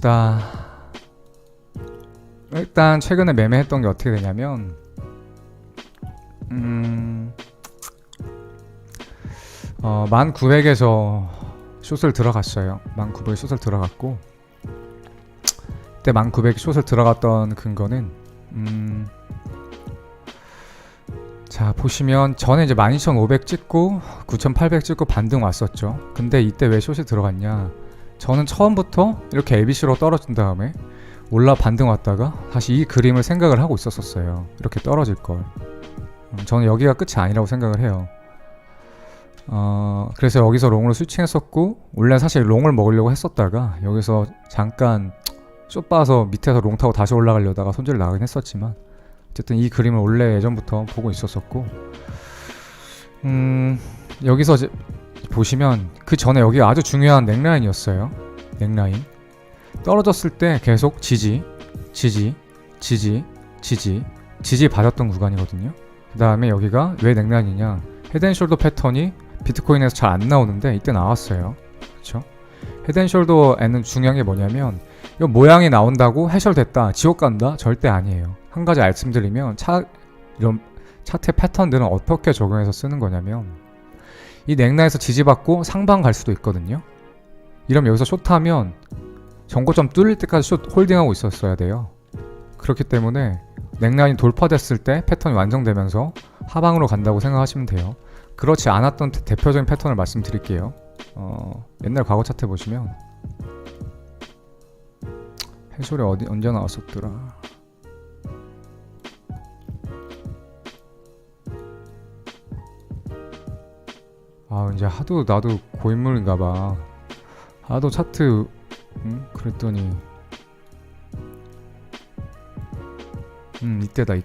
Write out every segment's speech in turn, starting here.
봅시다. 일단 최근에 매매했던 게 어떻게 되냐면 1900에서 숏을 들어갔어요. 1900에 숏을 들어갔고, 그때 1900 숏을 들어갔던 근거는 자 보시면 전에 이제 12500 찍고 9800 찍고 반등 왔었죠. 근데 이때 왜 숏이 들어갔냐, 저는 처음부터 이렇게 ABC로 떨어진 다음에 올라 반등 왔다가 다시 이 그림을 생각을 하고 있었어요. 이렇게 떨어질 걸. 저는 여기가 끝이 아니라고 생각을 해요. 그래서 여기서 롱으로 스위칭했었고, 원래 사실 롱을 먹으려고 했었다가 여기서 잠깐 숏 봐서 밑에서 롱 타고 다시 올라가려다가 손절 나가긴 했었지만, 어쨌든 이 그림을 원래 예전부터 보고 있었었고, 여기서 이제 보시면 그 전에 여기가 아주 중요한 넥라인이었어요. 넥라인 떨어졌을 때 계속 지지 받았던 구간이거든요. 그 다음에 여기가 왜 넥라인이냐, 헤드앤숄더 패턴이 비트코인에서 잘 안 나오는데 이때 나왔어요. 그렇죠? 헤드앤숄더에는 중요한 게 뭐냐면, 이 모양이 나온다고 해설됐다, 지옥 간다? 절대 아니에요. 한 가지 말씀드리면, 이런 차트 패턴들은 어떻게 적용해서 쓰는 거냐면, 이 넥라인에서 지지받고 상방 갈 수도 있거든요. 이러면 여기서 숏하면 정고점 뚫릴 때까지 숏 홀딩하고 있었어야 돼요. 그렇기 때문에 넥라인이 돌파됐을 때 패턴이 완성되면서 하방으로 간다고 생각하시면 돼요. 그렇지 않았던 대표적인 패턴을 말씀드릴게요. 옛날 과거 차트 보시면 해솔이 언제 나왔었더라. 이제 하도 나도 고인물인가봐. 하도 차트 그랬더니 이때다.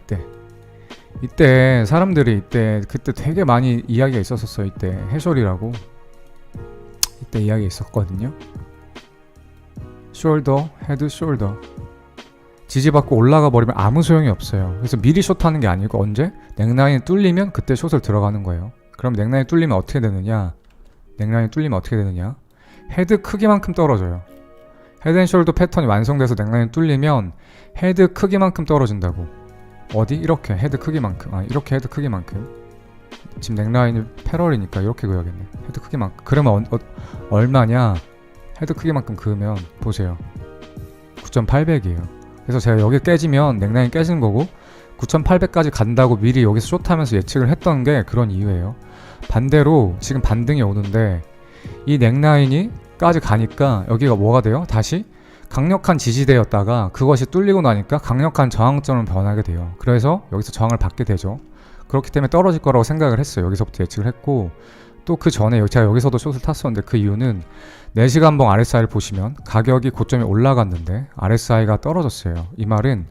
이때 사람들이 그때 되게 많이 이야기가 있었어요. 이때 해솔이라고 이때 이야기 있었거든요. 숄더, 헤드, 숄더 지지받고 올라가 버리면 아무 소용이 없어요. 그래서 미리 숏하는 게 아니고 언제? 넥라인이 뚫리면 그때 숏을 들어가는 거예요. 그럼 넥라인이 뚫리면 어떻게 되느냐? 헤드 크기만큼 떨어져요. 헤드앤숄더 패턴이 완성돼서 넥라인이 뚫리면 헤드 크기만큼 떨어진다고. 어디? 이렇게 헤드 크기만큼. 이렇게 헤드 크기만큼. 지금 넥라인이 패럴이니까 이렇게 그어야겠네. 헤드 크기만큼. 그러면 얼마냐? 헤드 크기만큼 그으면 보세요. 9800이에요. 그래서 제가 여기 깨지면 넥라인이 깨지는 거고, 9800까지 간다고 미리 여기서 숏하면서 예측을 했던 게 그런 이유예요. 반대로 지금 반등이 오는데 이 넥라인이 까지 가니까 여기가 뭐가 돼요? 다시 강력한 지지대였다가 그것이 뚫리고 나니까 강력한 저항점으로 변하게 돼요. 그래서 여기서 저항을 받게 되죠. 그렇기 때문에 떨어질 거라고 생각을 했어요. 여기서부터 예측을 했고, 또 그 전에 제가 여기서도 숏을 탔었는데 그 이유는 4시간봉 RSI를 보시면 가격이 고점에 올라갔는데 RSI가 떨어졌어요. 이 말은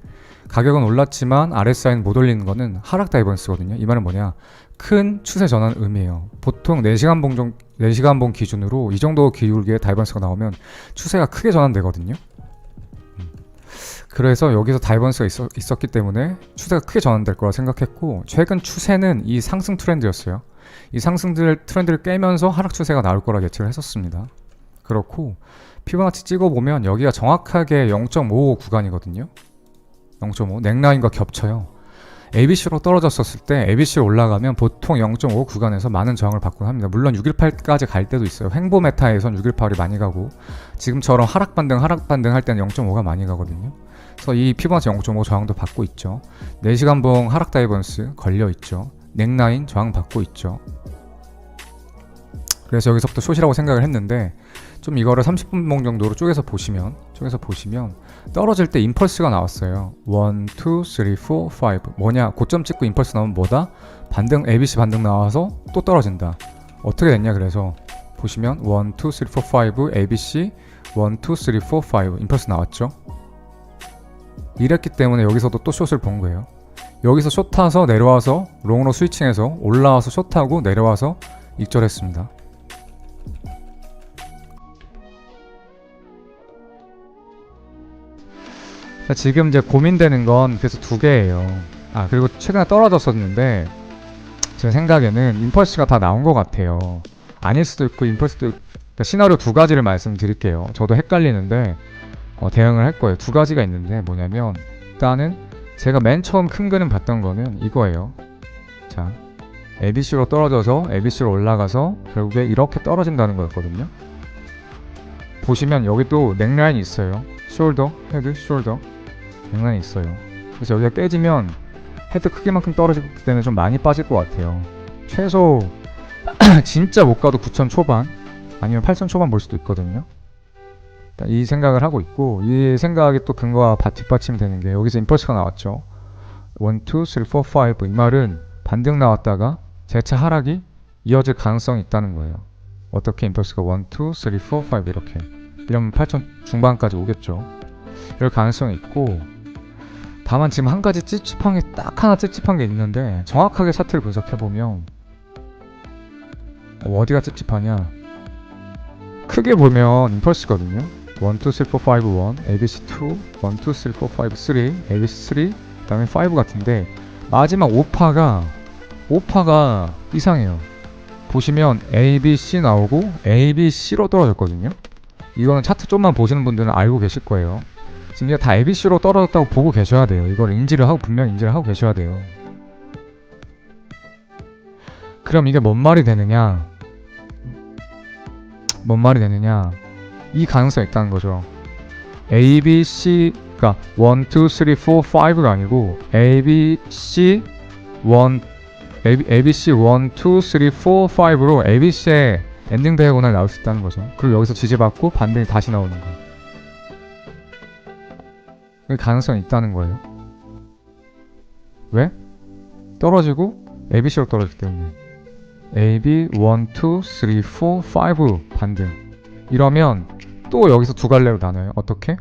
가격은 올랐지만 RSI는 못 올리는 거는 하락 다이버런스거든요. 이 말은 뭐냐, 큰 추세 전환 의미예요. 보통 4시간봉 기준으로 이 정도 기울기의 다이버런스가 나오면 추세가 크게 전환되거든요. 그래서 여기서 다이버런스가 있었기 때문에 추세가 크게 전환될 거라 생각했고, 최근 추세는 이 상승 트렌드였어요. 이 상승 트렌드를 깨면서 하락 추세가 나올 거라 예측을 했었습니다. 그렇고 피보나치 찍어보면 여기가 정확하게 0.55 구간이거든요. 0.5 넥라인과 겹쳐요. ABC로 떨어졌었을 때 ABC로 올라가면 보통 0.5 구간에서 많은 저항을 받곤 합니다. 물론 618까지 갈 때도 있어요. 횡보 메타에선 618이 많이 가고, 지금처럼 하락 반등 할 때는 0.5가 많이 가거든요. 그래서 이 피보나치 0.5 저항도 받고 있죠. 4시간봉 하락 다이버런스 걸려 있죠. 넥라인 저항 받고 있죠. 그래서 여기서부터 숏이라고 생각을 했는데, 좀 이거를 30분봉 정도로 쪼개서 보시면 떨어질 때 임펄스가 나왔어요. 1, 2, 3, 4, 5 뭐냐, 고점 찍고 임펄스 나오면 뭐다? 반등, ABC 반등 나와서 또 떨어진다. 어떻게 됐냐, 그래서 보시면 1, 2, 3, 4, 5 ABC 1, 2, 3, 4, 5 임펄스 나왔죠. 이랬기 때문에 여기서도 또 숏을 본 거예요. 여기서 숏 타서 내려와서 롱으로 스위칭해서 올라와서 숏 타고 내려와서 익절했습니다. 지금 이제 고민되는 건 그래서 두 개예요. 그리고 최근에 떨어졌었는데 제 생각에는 임펄스가 다 나온 것 같아요. 아닐 수도 있고 임펄스도 있고. 시나리오 두 가지를 말씀드릴게요. 저도 헷갈리는데 대응을 할 거예요. 두 가지가 있는데 뭐냐면 일단은 제가 맨 처음 큰 그림 봤던 거는 이거예요. 자, ABC로 떨어져서 ABC로 올라가서 결국에 이렇게 떨어진다는 거였거든요. 보시면 여기 또 넥라인이 있어요. 숄더, 헤드, 숄더 넥라인이 있어요. 그래서 여기가 깨지면 헤드 크기만큼 떨어지기 때문에 좀 많이 빠질 것 같아요. 최소 진짜 못 가도 9천 초반 아니면 8천 초반 볼 수도 있거든요. 이 생각을 하고 있고, 이 생각이 또 근거와 뒷받침이 되는 게 여기서 임펄스가 나왔죠. 1, 2, 3, 4, 5. 이 말은 반등 나왔다가 재차 하락이 이어질 가능성이 있다는 거예요. 어떻게 임펄스가 1, 2, 3, 4, 5 이렇게 이러면 8천 중반까지 오겠죠. 이럴 가능성이 있고, 다만 지금 한 가지 찝찝한 게 딱 하나 찝찝한 게 있는데 정확하게 차트를 분석해보면 어디가 찝찝하냐, 크게 보면 임펄스거든요. 1, 2, 3, 4, 5, 1, ABC 2, 1, 2, 3, 4, 5, 3, ABC 3, 그 다음에 5 같은데 마지막 5파가 이상해요. 보시면 ABC 나오고 ABC로 떨어졌거든요. 이거는 차트 좀만 보시는 분들은 알고 계실 거예요. 지금 다 ABC로 떨어졌다고 보고 계셔야 돼요. 이걸 분명히 인지를 하고 계셔야 돼요. 그럼 이게 뭔 말이 되느냐, 이 가능성이 있다는 거죠. ABC가 1, 2, 3, 4, 5가 아니고 ABC 1, 2, 3, 4, 5로 ABC의 엔딩 다이아고널이 나올 수 있다는 거죠. 그리고 여기서 지지받고 반등이 다시 나오는 거예요. 그 가능성이 있다는 거예요. 왜? 떨어지고 ABC로 떨어지기 때문에. AB 1, 2, 3, 4, 5 반등. 이러면 또 여기서 두 갈래로 나눠요. 어떻게?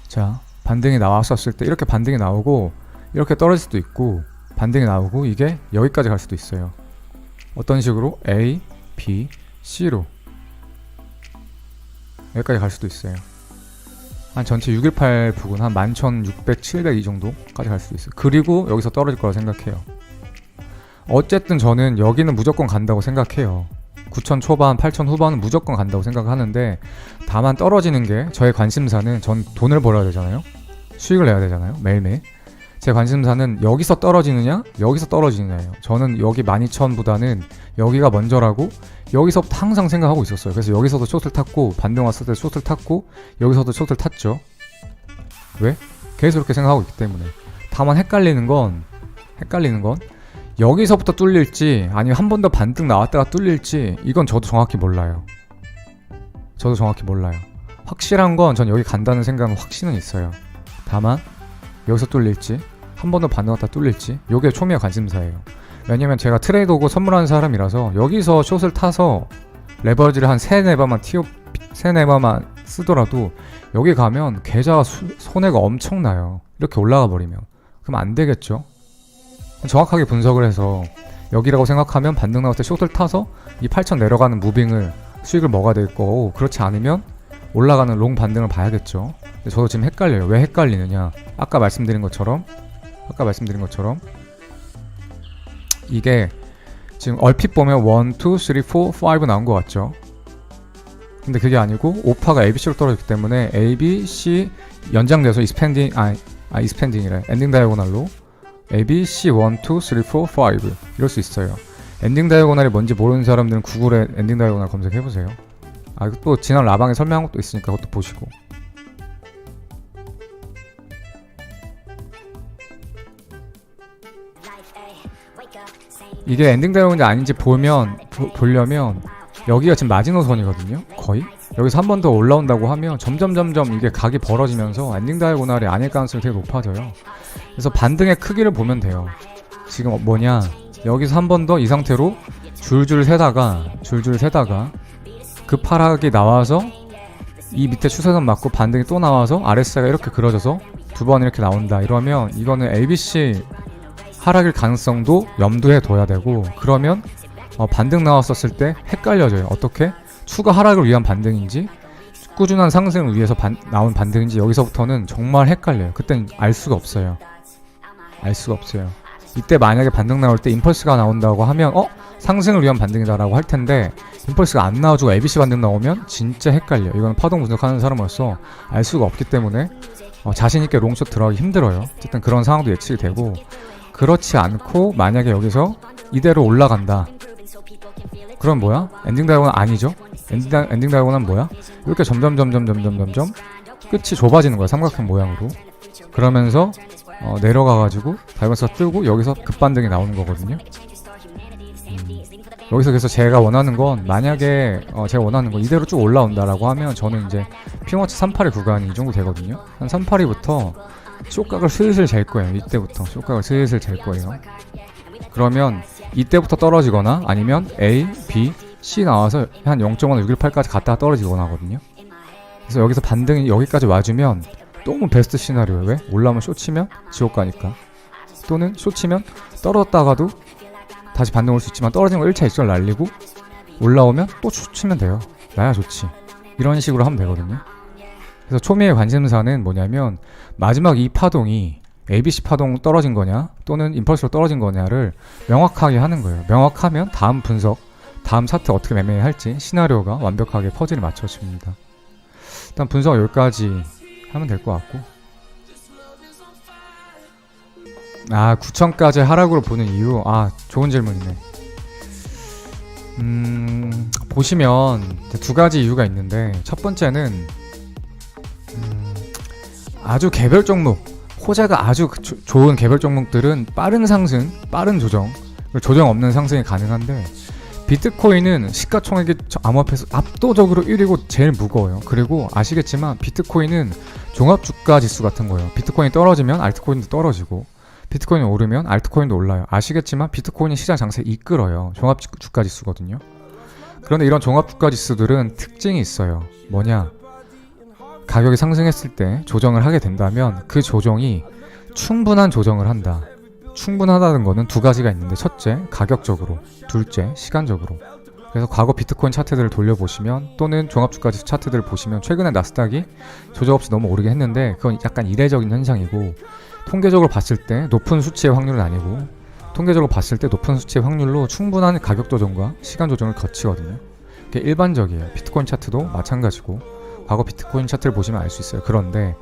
자, 반등이 나왔었을 때 이렇게 반등이 나오고 이렇게 떨어질 수도 있고, 반등이 나오고 이게 여기까지 갈 수도 있어요. 어떤 식으로? A, B, C로 여기까지 갈 수도 있어요. 한 전체 618 부근 한 11,600, 700 이 정도까지 갈 수도 있어요. 그리고 여기서 떨어질 거라 생각해요. 어쨌든 저는 여기는 무조건 간다고 생각해요. 9천 초반, 8천 후반은 무조건 간다고 생각하는데, 다만 떨어지는 게 저의 관심사는, 전 돈을 벌어야 되잖아요. 수익을 내야 되잖아요. 매일매일. 제 관심사는 여기서 떨어지느냐, 여기서 떨어지느냐예요. 저는 여기 12,000보다는 여기가 먼저라고 여기서부터 항상 생각하고 있었어요. 그래서 여기서도 숏을 탔고, 반등 왔을 때 숏을 탔고, 여기서도 숏을 탔죠. 왜? 계속 이렇게 생각하고 있기 때문에. 다만 헷갈리는 건 여기서부터 뚫릴지 아니면 한 번 더 반등 나왔다가 뚫릴지, 이건 저도 정확히 몰라요. 확실한 건 전 여기 간다는 생각은 확신은 있어요. 다만 여기서 뚫릴지, 한 번 더 반등 왔다 뚫릴지, 요게 초미의 관심사예요. 왜냐면 제가 트레이더고 선물하는 사람이라서 여기서 숏을 타서 레버리지를 한 3-4번만 쓰더라도 여기 가면 계좌가 손해가 엄청나요. 이렇게 올라가 버리면. 그럼 안 되겠죠. 정확하게 분석을 해서 여기라고 생각하면 반등 나올 때 숏을 타서 이 8,000 내려가는 무빙을 수익을 먹어야 될 거고, 그렇지 않으면 올라가는 롱 반등을 봐야겠죠. 근데 저도 지금 헷갈려요. 왜 헷갈리느냐, 아까 말씀드린 것처럼 이게 지금 얼핏 보면 1, 2, 3, 4, 5 나온 것 같죠. 근데 그게 아니고 5파가 ABC로 떨어졌기 때문에 ABC 연장돼서 이스펜딩이래. 엔딩 다이아고널로 ABC 1, 2, 3, 4, 5 이럴 수 있어요. 엔딩 다이아고널이 뭔지 모르는 사람들은 구글에 엔딩 다이아고널 검색해보세요. 또 지난 라방에 설명한 것도 있으니까 그것도 보시고. 이게 엔딩 다이아고널인지 아닌지 보려면 여기가 지금 마지노선이거든요. 거의 여기서 한 번 더 올라온다고 하면 점점 이게 각이 벌어지면서 엔딩 다이아고널이 아닐 가능성이 되게 높아져요. 그래서 반등의 크기를 보면 돼요. 지금 뭐냐, 여기서 한 번 더 이 상태로 줄줄 세다가 급하락이 나와서 이 밑에 추세선 맞고 반등이 또 나와서 RSI가 이렇게 그려져서 두 번 이렇게 나온다. 이러면 이거는 ABC 하락일 가능성도 염두에 둬야 되고, 그러면 반등 나왔었을 때 헷갈려져요. 어떻게? 추가 하락을 위한 반등인지 꾸준한 상승을 위해서 나온 반등인지 여기서부터는 정말 헷갈려요. 그땐 알 수가 없어요. 이때 만약에 반등 나올 때 임펄스가 나온다고 하면 상승을 위한 반등이다라고 할 텐데 임펄스가 안 나와주고 ABC 반등 나오면 진짜 헷갈려. 이건 파동 분석하는 사람으로서 알 수가 없기 때문에 자신있게 롱숏 들어가기 힘들어요. 어쨌든 그런 상황도 예측이 되고, 그렇지 않고 만약에 여기서 이대로 올라간다. 그럼 뭐야? 엔딩 다이아곤은 아니죠? 엔딩 다이아곤은 뭐야? 이렇게 점점 끝이 좁아지는 거야. 삼각형 모양으로. 그러면서 내려가가지고 다이버스가 뜨고 여기서 급반등이 나오는 거거든요. 여기서 그래서 제가 원하는 건, 만약에 제가 원하는 건 이대로 쭉 올라온다라고 하면 저는 이제 피보나치 382 구간이 이 정도 되거든요. 한 382부터 쇼각을 슬슬 잴 거예요. 이때부터 쇼각을 슬슬 잴 거예요. 그러면 이때부터 떨어지거나 아니면 A, B, C 나와서 한 0.618까지 갔다가 떨어지거나 하거든요. 그래서 여기서 반등이 여기까지 와주면 너무 베스트 시나리오예요. 왜? 올라오면 쇼 치면 지옥 가니까. 또는 쇼 치면 떨어졌다가도 다시 반등 올 수 있지만 떨어지는 거 1차 2절 날리고 올라오면 또 쇼 치면 돼요. 나야 좋지. 이런 식으로 하면 되거든요. 그래서 초미의 관심사는 뭐냐면 마지막 이 파동이 ABC 파동 떨어진 거냐 또는 임펄스로 떨어진 거냐를 명확하게 하는 거예요. 명확하면 다음 분석, 다음 차트 어떻게 매매할지 시나리오가 완벽하게 퍼즐이 맞춰집니다. 일단 분석 여기까지 하면 될 것 같고, 9천까지 하락으로 보는 이유, 좋은 질문이네. 보시면 두 가지 이유가 있는데, 첫 번째는 아주 개별 종목, 호재가 아주 좋은 개별 종목들은 빠른 상승, 빠른 조정, 조정 없는 상승이 가능한데, 비트코인은 시가총액이 암호화폐에서 압도적으로 1위고 제일 무거워요. 그리고 아시겠지만 비트코인은 종합주가지수 같은 거예요. 비트코인이 떨어지면 알트코인도 떨어지고, 비트코인이 오르면 알트코인도 올라요. 아시겠지만 비트코인이 시장 장세를 이끌어요. 종합주가지수거든요. 그런데 이런 종합주가지수들은 특징이 있어요. 뭐냐? 가격이 상승했을 때 조정을 하게 된다면 그 조정이 충분한 조정을 한다. 충분하다는 거는 두 가지가 있는데, 첫째, 가격적으로, 둘째, 시간적으로. 그래서 과거 비트코인 차트들을 돌려보시면 또는 종합주가지수 차트들을 보시면 최근에 나스닥이 조정 없이 너무 오르긴 했는데 그건 약간 이례적인 현상이고, 통계적으로 봤을 때 높은 수치의 확률은 아니고, 통계적으로 봤을 때 높은 수치의 확률로 충분한 가격 조정과 시간 조정을 거치거든요. 그게 일반적이에요. 비트코인 차트도 마찬가지고, 과거 비트코인 차트를 보시면 알 수 있어요. 그런데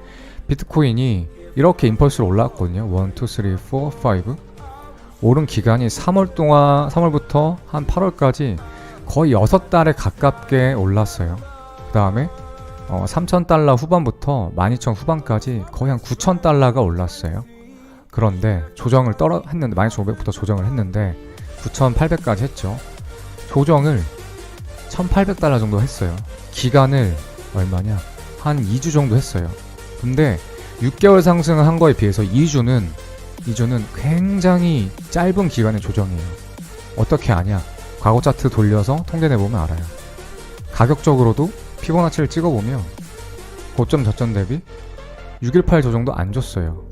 비트코인이 이렇게 임펄스로 올라왔거든요. 1, 2, 3, 4, 5 오른 기간이 3월부터 한 8월까지 거의 6달에 가깝게 올랐어요. 그 다음에 3,000달러 후반부터 12,000 후반까지 거의 한 9,000달러가 올랐어요. 그런데 조정을 했는데 12,500부터 조정을 했는데 9,800까지 했죠. 조정을 1,800달러 정도 했어요. 기간을 얼마냐? 한 2주 정도 했어요. 근데 6개월 상승을 한 거에 비해서 2주는 굉장히 짧은 기간의 조정이에요. 어떻게 아냐? 과거 차트 돌려서 통계 내보면 알아요. 가격적으로도 피보나치를 찍어보면 고점 저점 대비 618 조정도 안 줬어요.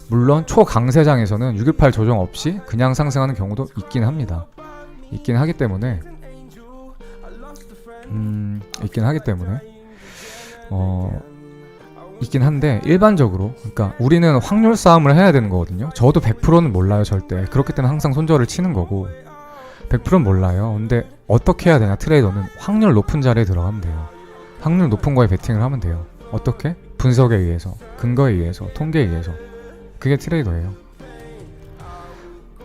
물론 초강세장에서는 618 조정 없이 그냥 상승하는 경우도 있긴 합니다. 있긴 하기 때문에 있긴 한데, 일반적으로, 그러니까 우리는 확률 싸움을 해야 되는 거거든요. 저도 100%는 몰라요, 절대. 그렇기 때문에 항상 손절을 치는 거고, 100%는 몰라요. 근데 어떻게 해야 되냐? 트레이더는 확률 높은 자리에 들어가면 돼요. 확률 높은 거에 베팅을 하면 돼요. 어떻게? 분석에 의해서, 근거에 의해서, 통계에 의해서. 그게 트레이더예요.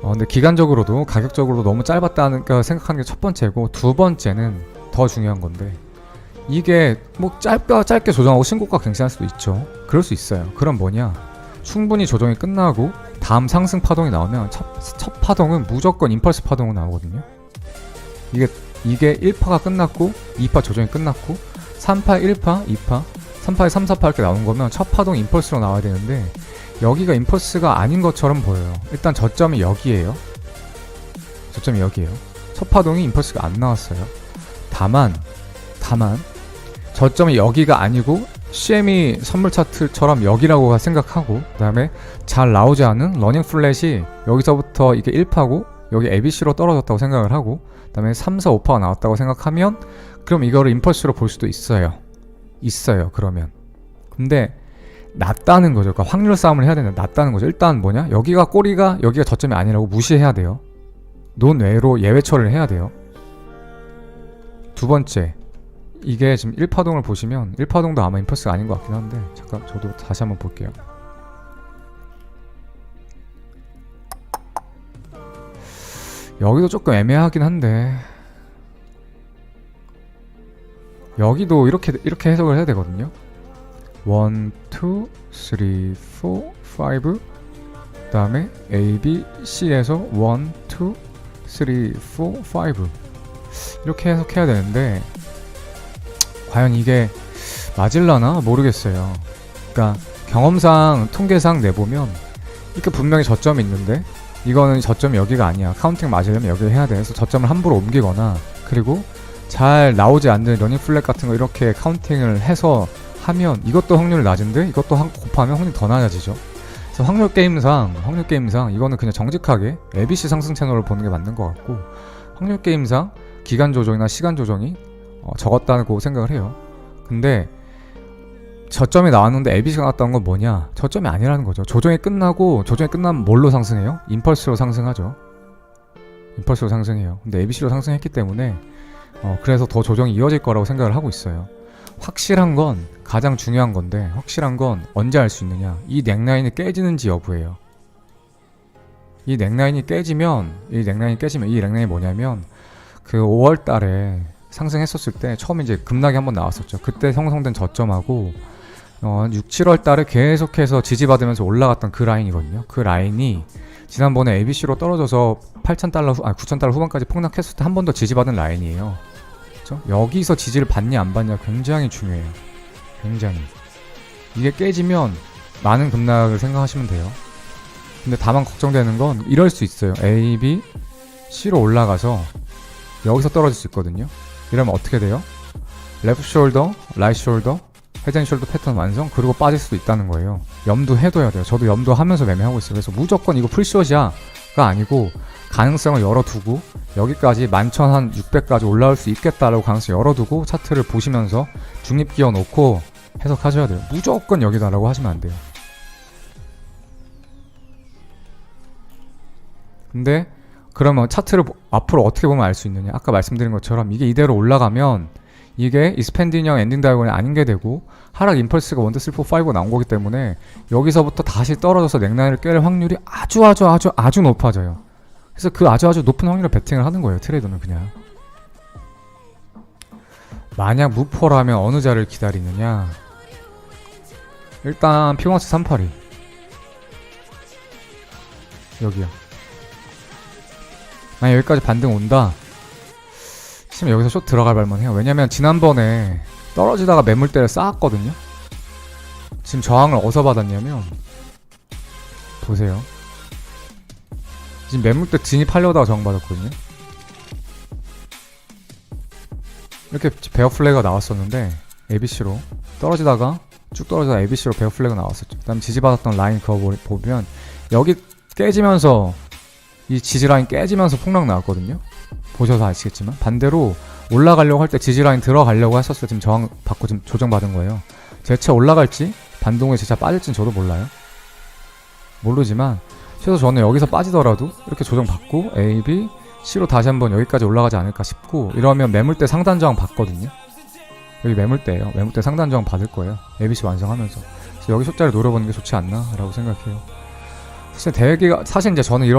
근데 기간적으로도 가격적으로도 너무 짧았다니까 생각하는 게 첫 번째고, 두 번째는 더 중요한 건데, 이게 뭐 짧게 조정하고 신고가 갱신할 수도 있죠. 그럴 수 있어요. 그럼 뭐냐? 충분히 조정이 끝나고 다음 상승 파동이 나오면 첫 파동은 무조건 임펄스 파동은 나오거든요. 이게 1파가 끝났고 2파 조정이 끝났고 3파, 1파, 2파, 3파에 3, 4파 이렇게 나온 거면 첫 파동 임펄스로 나와야 되는데, 여기가 임펄스가 아닌 것처럼 보여요. 일단 저점이 여기예요. 저점이 여기예요. 첫 파동이 임펄스가 안 나왔어요. 다만 저점이 여기가 아니고 CME 선물 차트처럼 여기라고 생각하고, 그 다음에 잘 나오지 않은 러닝 플랫이 여기서부터 이게 1파고 여기 ABC로 떨어졌다고 생각을 하고, 그 다음에 3, 4, 5파가 나왔다고 생각하면, 그럼 이거를 임펄스로 볼 수도 있어요. 그러면. 근데 낮다는 거죠. 그러니까 확률 싸움을 해야 되는데 낮다는 거죠. 일단 뭐냐? 여기가 꼬리가 여기가 저점이 아니라고 무시해야 돼요. 논외로 예외 처리를 해야 돼요. 두 번째, 이게 지금 1파동을 보시면 1파동도 아마 임펄스가 아닌 것 같긴 한데 잠깐 저도 다시 한번 볼게요. 여기도 조금 애매하긴 한데 여기도 이렇게 해석을 해야 되거든요. 1, 2, 3, 4, 5 그 다음에 A, B, C에서 1, 2, 3, 4, 5 이렇게 해석해야 되는데 과연 이게 맞을라나 모르겠어요. 그러니까 경험상 통계상 내보면 이렇게 분명히 저점이 있는데 이거는 저점이 여기가 아니야. 카운팅 맞으려면 여기를 해야 돼. 그래서 저점을 함부로 옮기거나 그리고 잘 나오지 않는 러닝 플랫 같은 거 이렇게 카운팅을 해서 하면 이것도 확률이 낮은데 이것도 곱하면 확률이 더 낮아지죠. 그래서 확률 게임상 이거는 그냥 정직하게 ABC 상승 채널을 보는 게 맞는 것 같고 확률 게임상 기간 조정이나 시간 조정이 적었다고 생각을 해요. 근데 저점이 나왔는데 ABC가 나왔다는 건 뭐냐? 저점이 아니라는 거죠. 조정이 끝나면 뭘로 상승해요? 임펄스로 상승하죠. 임펄스로 상승해요. 근데 ABC로 상승했기 때문에 그래서 더 조정이 이어질 거라고 생각을 하고 있어요. 확실한 건 가장 중요한 건데 확실한 건 언제 알 수 있느냐? 이 넥라인이 깨지는지 여부예요. 이 넥라인이 깨지면 이 넥라인이 뭐냐면 그 5월 달에 상승했었을 때 처음에 이제 급락이 한번 나왔었죠. 그때 형성된 저점하고 6, 7월 달에 계속해서 지지받으면서 올라갔던 그 라인이거든요. 그 라인이 지난번에 ABC로 떨어져서 9,000달러 후반까지 폭락했을 때 한 번 더 지지받은 라인이에요. 그렇죠? 여기서 지지를 받냐 안 받냐 굉장히 중요해요. 굉장히. 이게 깨지면 많은 급락을 생각하시면 돼요. 근데 다만 걱정되는 건 이럴 수 있어요. A, B, C로 올라가서 여기서 떨어질 수 있거든요. 이러면 어떻게 돼요? 레프트 숄더, 라이트 숄더, 헤드 앤 숄더 패턴 완성, 그리고 빠질 수도 있다는 거예요. 염두해둬야 돼요. 저도 염두하면서 매매하고 있어요. 그래서 무조건 이거 풀숏이야가 아니고 가능성을 열어두고 여기까지 11,600까지 올라올 수 있겠다라고 가능성을 열어두고 차트를 보시면서 중립기어 놓고 해석하셔야 돼요. 무조건 여기다라고 하시면 안 돼요. 근데 그러면 차트를 앞으로 어떻게 보면 알 수 있느냐? 아까 말씀드린 것처럼 이게 이대로 올라가면 이게 이스펜딩형 엔딩 다이어곤이 아닌 게 되고 하락 임펄스가 1, 2, 3, 4, 5가 나온 거기 때문에 여기서부터 다시 떨어져서 넥라인을 깰 확률이 아주 높아져요. 그래서 그 아주 높은 확률로 베팅을 하는 거예요. 트레이더는 그냥. 만약 무포라면 어느 자를 기다리느냐? 일단 피보나치 382 여기요. 만약 여기까지 반등 온다 치면 여기서 숏 들어갈 발만해요. 왜냐면 지난번에 떨어지다가 매물대를 쌓았거든요. 지금 저항을 어디서 받았냐면 보세요. 지금 매물대 진입하려다가 저항받았거든요. 이렇게 베어 플래그가 나왔었는데 ABC로 떨어지다가 쭉 떨어지다가 ABC로 베어 플래그가 나왔었죠. 그 다음에 지지받았던 라인 그거 보면 여기 깨지면서 이 지지라인 깨지면서 폭락 나왔거든요. 보셔서 아시겠지만 반대로 올라가려고 할 때 지지라인 들어가려고 했었을 때 지금 저항 받고 지금 조정받은 거예요. 재차 올라갈지 반동에 재차 빠질지는 저도 몰라요. 모르지만 최소 저는 여기서 빠지더라도 이렇게 조정받고 A, B, C로 다시 한번 여기까지 올라가지 않을까 싶고 이러면 매물대 상단 저항 받거든요. 여기 매물대예요. 매물대 상단 저항 받을 거예요. ABC 완성하면서. 그래서 여기 숫자를 노려보는 게 좋지 않나 라고 생각해요. 사실 이제 저는 이런